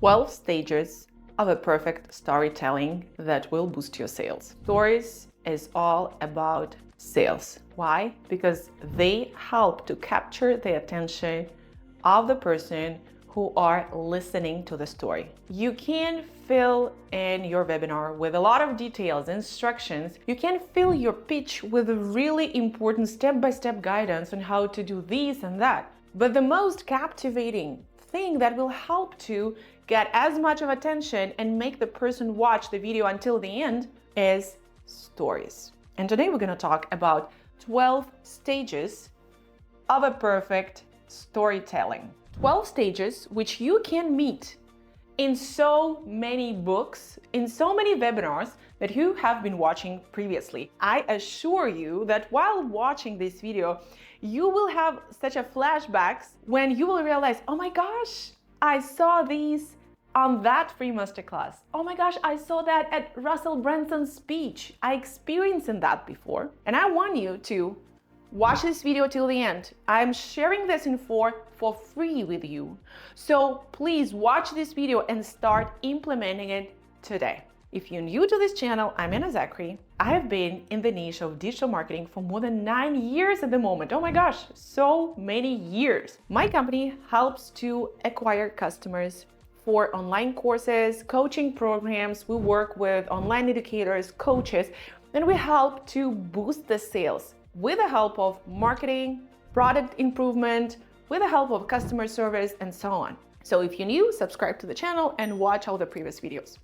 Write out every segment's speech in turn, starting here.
12 stages of a perfect storytelling that will boost your sales. Stories is all about sales. Why? Because they help to capture the attention of the person who are listening to the story. You can fill in your webinar with a lot of details, instructions. You can fill your pitch with really important step-by-step guidance on how to do this and that. But the most captivating thing that will help to get as much of attention and make the person watch the video until the end is stories. And today we're going to talk about 12 stages of a perfect storytelling. 12 stages which you can meet in so many books, in so many webinars that you have been watching previously. I assure you that while watching this video, you will have such a flashbacks when you will realize, oh my gosh, I saw these on that free masterclass. Oh my gosh, I saw that at Russell Branson's speech. I experienced that before. And I want you to watch this video till the end. I'm sharing this info for free with you. So please watch this video and start implementing it today. If you're new to this channel, I'm Anna Zakkery. I have been in the niche of digital marketing for more than 9 years at the moment. Oh my gosh, so many years. My company helps to acquire customers for online courses, coaching programs. We work with online educators, coaches, and we help to boost the sales with the help of marketing, product improvement, with the help of customer service, and so on. So if you're new, subscribe to the channel and watch all the previous videos.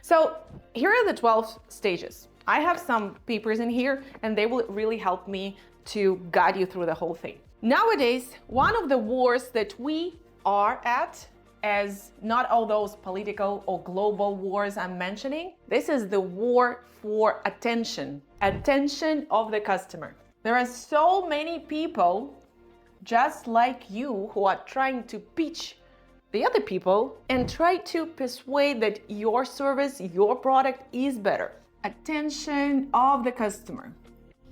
So here are the 12 stages. I have some papers in here and they will really help me to guide you through the whole thing. Nowadays, one of the wars that we are at, as not all those political or global wars I'm mentioning, this is the war for attention of the customer. There are so many people just like you who are trying to pitch the other people and try to persuade that your service, your product is better. Attention of the customer.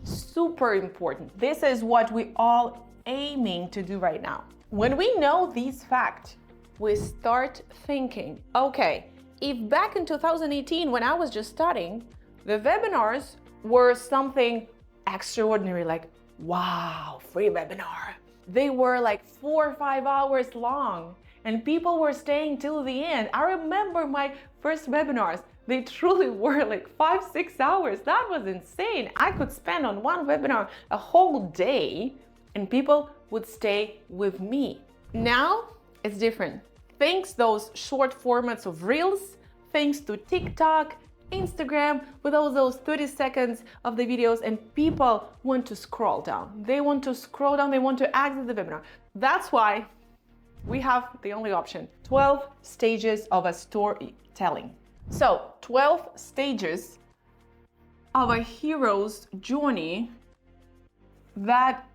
Super important. This is what we all aiming to do right now. When we know these facts, we start thinking, okay, if back in 2018, when I was just starting, the webinars were something extraordinary, like, wow, free webinar. They were like 4 or 5 hours long and people were staying till the end. I remember my first webinars, they truly were like 5-6 hours. That was insane. I could spend on one webinar a whole day and people would stay with me. Now it's different. Thanks those short formats of reels, thanks to TikTok, Instagram, with all those 30 seconds of the videos, and people want to scroll down. They want to scroll down, they want to exit the webinar. That's why we have the only option, 12 stages of a storytelling. So 12 stages of a hero's journey that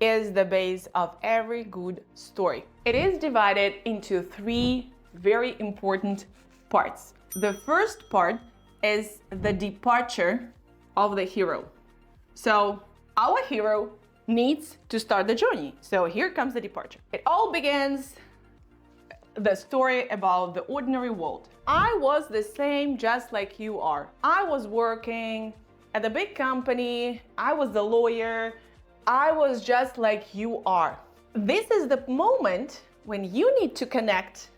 is the base of every good story. It is divided into 3 very important parts. The first part is the departure of the hero. So our hero needs to start the journey. So here comes the departure. It all begins the story about the ordinary world. I was the same just like you are. I was working at a big company. I was the lawyer. I was just like you are. This is the moment when you need to connect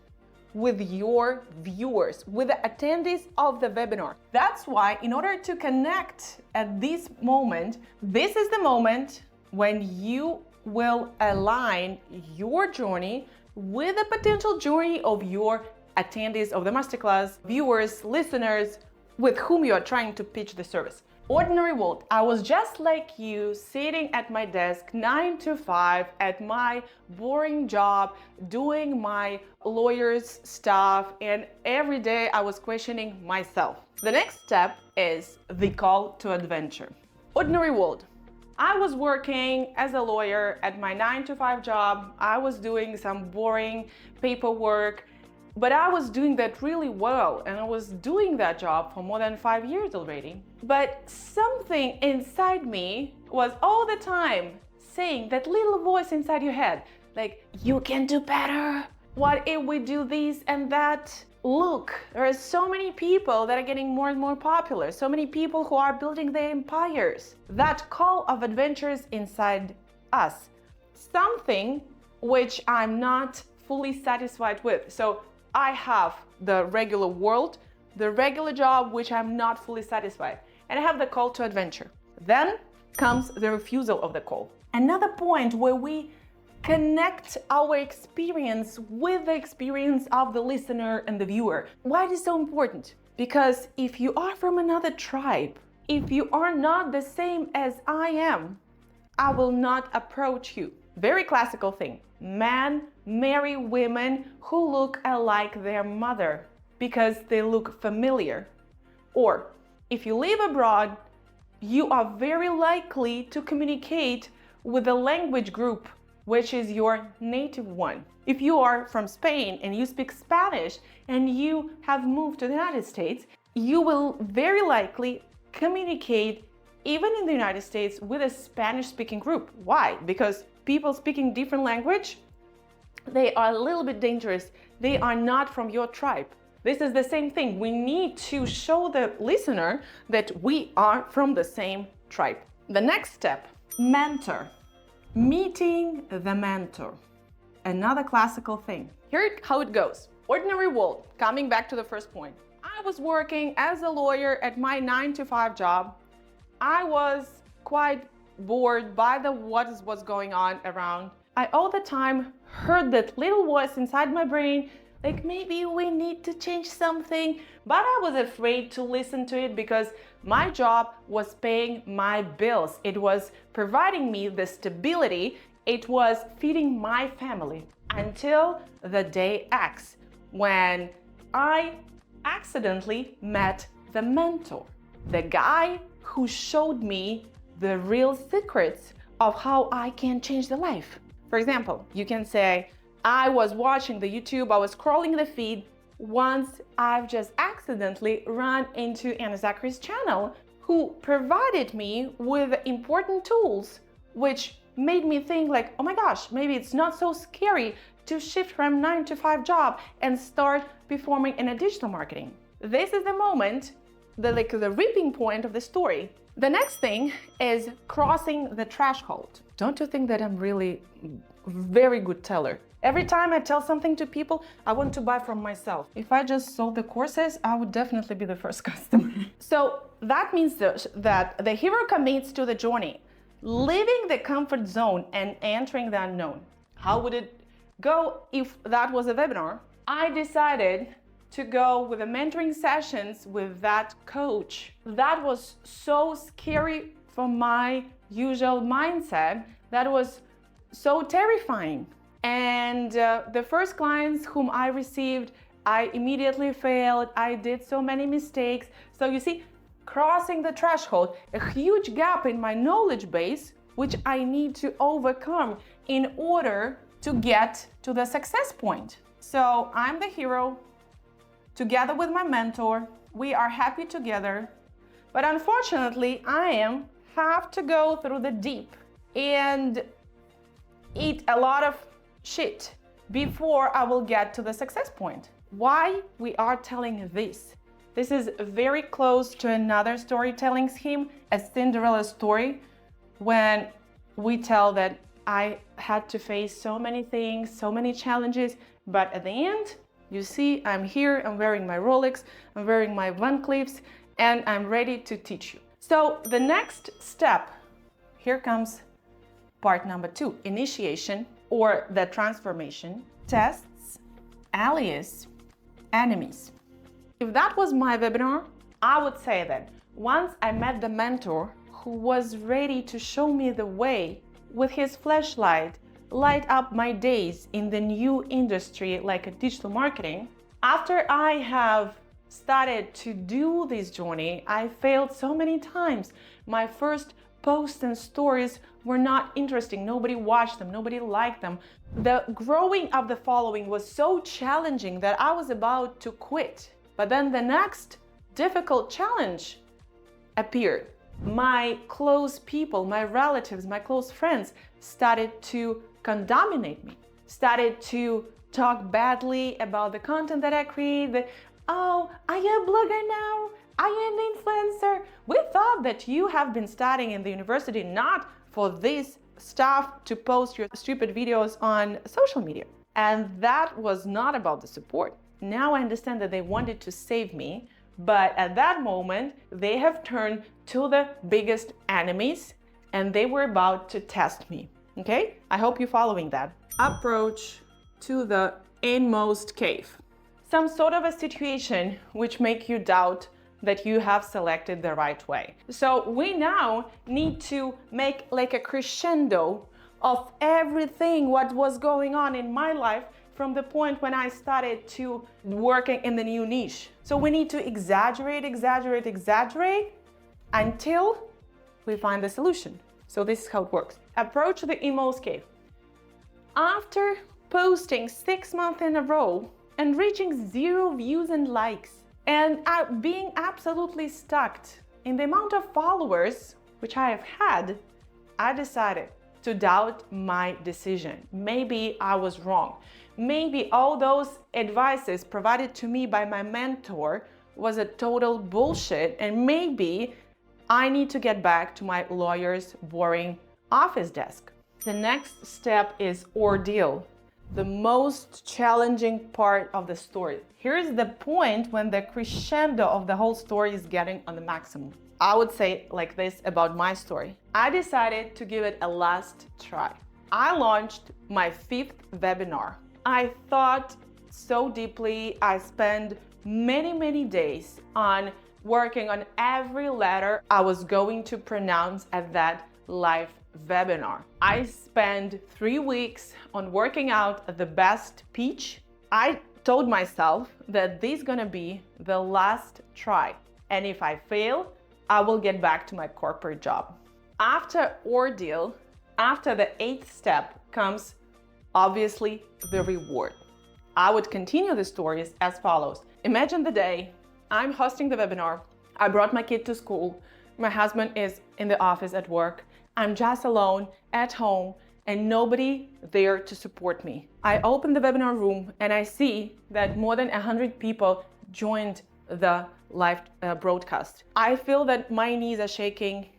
with your viewers, with the attendees of the webinar. That's why in order to connect at this moment, this is the moment when you will align your journey with the potential journey of your attendees of the masterclass, viewers, listeners, with whom you are trying to pitch the service. Ordinary world. I was just like you, sitting at my desk 9 to 5 at my boring job, doing my lawyer's stuff, and every day I was questioning myself. The next step is the call to adventure. Ordinary world. I was working as a lawyer at my 9 to 5 job. I was doing some boring paperwork, but I was doing that really well, and I was doing that job for more than 5 years already. But something inside me was all the time saying, that little voice inside your head, like, you can do better, What if we do this and that? Look, there are so many people that are getting more and more popular, so many people who are building their empires. That call of adventures inside us, something which I'm not fully satisfied with. So I have the regular world, the regular job, which I'm not fully satisfied, and I have the call to adventure. Then comes the refusal of the call. Another point where we connect our experience with the experience of the listener and the viewer. Why it is so important? Because if you are from another tribe, if you are not the same as I am, I will not approach you. Very classical thing. Men marry women who look alike their mother because they look familiar. Or if you live abroad, you are very likely to communicate with a language group which is your native one. If you are from Spain and you speak Spanish and you have moved to the United States, you will very likely communicate even in the United States with a Spanish-speaking group. Why? Because people speaking different language, they are a little bit dangerous. They are not from your tribe. This is the same thing. We need to show the listener that we are from the same tribe. The next step, mentor. Meeting the mentor. Another classical thing. Here how it goes. Ordinary world. Coming back to the first point. I was working as a lawyer at my 9-to-5 job. I was quite bored by what was going on around. I all the time heard that little voice inside my brain, like maybe we need to change something, but I was afraid to listen to it because my job was paying my bills. It was providing me the stability. It was feeding my family until the day X when I accidentally met the mentor, the guy who showed me the real secrets of how I can change the life. For example, you can say, I was watching the YouTube, I was scrolling the feed. Once I've just accidentally run into Anna Zakkery's channel, who provided me with important tools, which made me think like, oh my gosh, maybe it's not so scary to shift from 9-to-5 job and start performing in a digital marketing. This is the moment, the ripping point of the story. The next thing is crossing the threshold. Don't you think that I'm really very good teller? Every time I tell something to people, I want to buy from myself. If I just sold the courses, I would definitely be the first customer. So that means that the hero commits to the journey, leaving the comfort zone and entering the unknown. How would it go if that was a webinar? I decided to go with the mentoring sessions with that coach. That was so scary for my usual mindset. That was so terrifying. And the first clients whom I received, I immediately failed. I did so many mistakes. So you see, crossing the threshold, a huge gap in my knowledge base, which I need to overcome in order to get to the success point. So I'm the hero, together with my mentor. We are happy together. But unfortunately, I have to go through the deep and eat a lot of shit before I will get to the success point. Why we are telling this? This is very close to another storytelling scheme, a Cinderella story, when we tell that I had to face so many things, so many challenges, but at the end, you see, I'm here, I'm wearing my Rolex, I'm wearing my Van Cleefs, and I'm ready to teach you. So the next step, here comes part number 2, initiation, or the transformation, tests, allies, enemies. If that was my webinar, I would say that once I met the mentor who was ready to show me the way with his flashlight, light up my days in the new industry like a digital marketing, after I have started to do this journey, I failed so many times. My first posts and stories were not interesting. Nobody watched them, nobody liked them. The growing of the following was so challenging that I was about to quit. But then the next difficult challenge appeared. My close people, my relatives, my close friends started to contaminate me, started to talk badly about the content that I create. Oh, are you a blogger now? Are you an influencer? We thought that you have been studying in the university not for this stuff to post your stupid videos on social media. And that was not about the support. Now I understand that they wanted to save me, but at that moment, they have turned to the biggest enemies and they were about to test me. Okay? I hope you're following that. Approach to the Inmost cave. Some sort of a situation which make you doubt that you have selected the right way. So we now need to make like a crescendo of everything what was going on in my life from the point when I started to working in the new niche. So we need to exaggerate until we find the solution. So this is how it works. Approach the Inmost cave. After posting 6 months in a row and reaching 0 views and likes, and being absolutely stuck in the amount of followers which I have had, I decided to doubt my decision. Maybe I was wrong. Maybe all those advices provided to me by my mentor was a total bullshit, and maybe I need to get back to my lawyer's boring office desk. The next step is Ordeal, the most challenging part of the story. Here's the point when the crescendo of the whole story is getting on the maximum. I would say like this about my story. I decided to give it a last try. I launched my 5th webinar. I thought so deeply. I spent many days on working on every letter I was going to pronounce at that live webinar. I spent 3 weeks on working out the best pitch. I told myself that this is gonna be the last try, and if I fail, I will get back to my corporate job. After Ordeal, after the 8th step comes obviously the reward. I would continue the stories as follows. Imagine the day I'm hosting the webinar. I brought my kid to school. My husband is in the office at work. I'm just alone at home and nobody there to support me. I open the webinar room and I see that more than 100 people joined the live broadcast. I feel that my knees are shaking.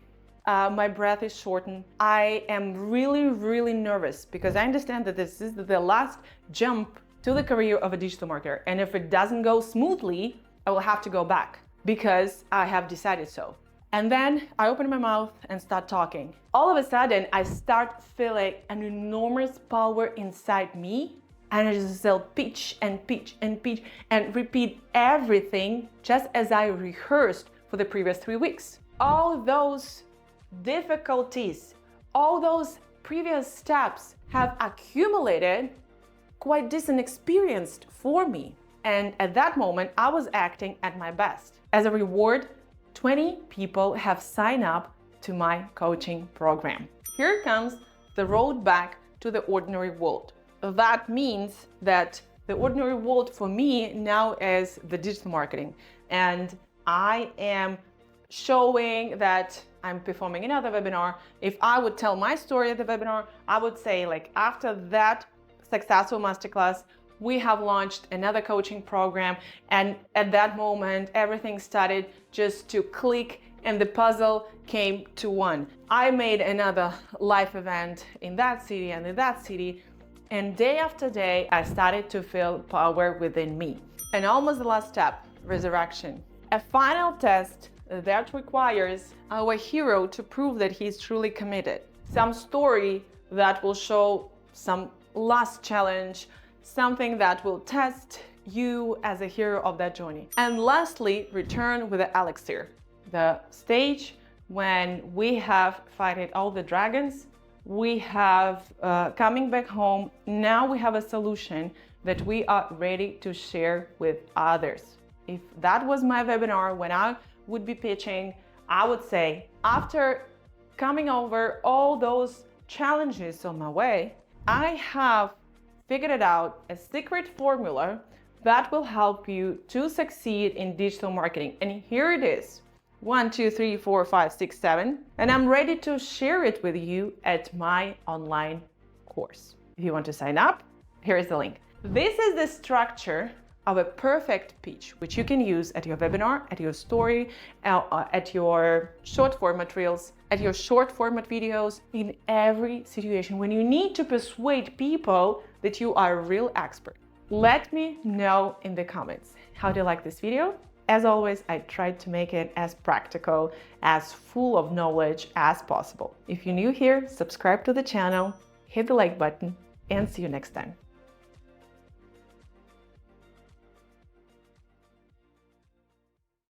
My breath is shortened. I am really nervous because I understand that this is the last jump to the career of a digital marketer. And if it doesn't go smoothly, I will have to go back because I have decided so. And then I open my mouth and start talking. All of a sudden, I start feeling an enormous power inside me. And I just still pitch and repeat everything just as I rehearsed for the previous 3 weeks. All those difficulties, all those previous steps have accumulated quite decent experience for me. And at that moment, I was acting at my best. As a reward, 20 people have signed up to my coaching program. Here comes the road back to the ordinary world. That means that the ordinary world for me now is the digital marketing. And I am showing that I'm performing another webinar. If I would tell my story at the webinar, I would say like after that successful masterclass, we have launched another coaching program. And at that moment, everything started just to click and the puzzle came to one. I made another live event in that city and in that city. And day after day, I started to feel power within me. And almost the last step, resurrection. A final test that requires our hero to prove that he's truly committed. Some story that will show some last challenge, something that will test you as a hero of that journey. And lastly, return with the Elixir, the stage when we have fighted all the dragons, we have coming back home. Now we have a solution that we are ready to share with others. If that was my webinar when I would be pitching, I would say after coming over all those challenges on my way, I have figured it out a secret formula that will help you to succeed in digital marketing. And here it is. 1, 2, 3, 4, 5, 6, 7. And I'm ready to share it with you at my online course. If you want to sign up, here is the link. This is the structure of a perfect pitch, which you can use at your webinar, at your story, at your short format reels, at your short format videos, in every situation when you need to persuade people that you are a real expert. Let me know in the comments. How do you like this video? As always, I tried to make it as practical, as full of knowledge as possible. If you're new here, subscribe to the channel, hit the like button, and see you next time.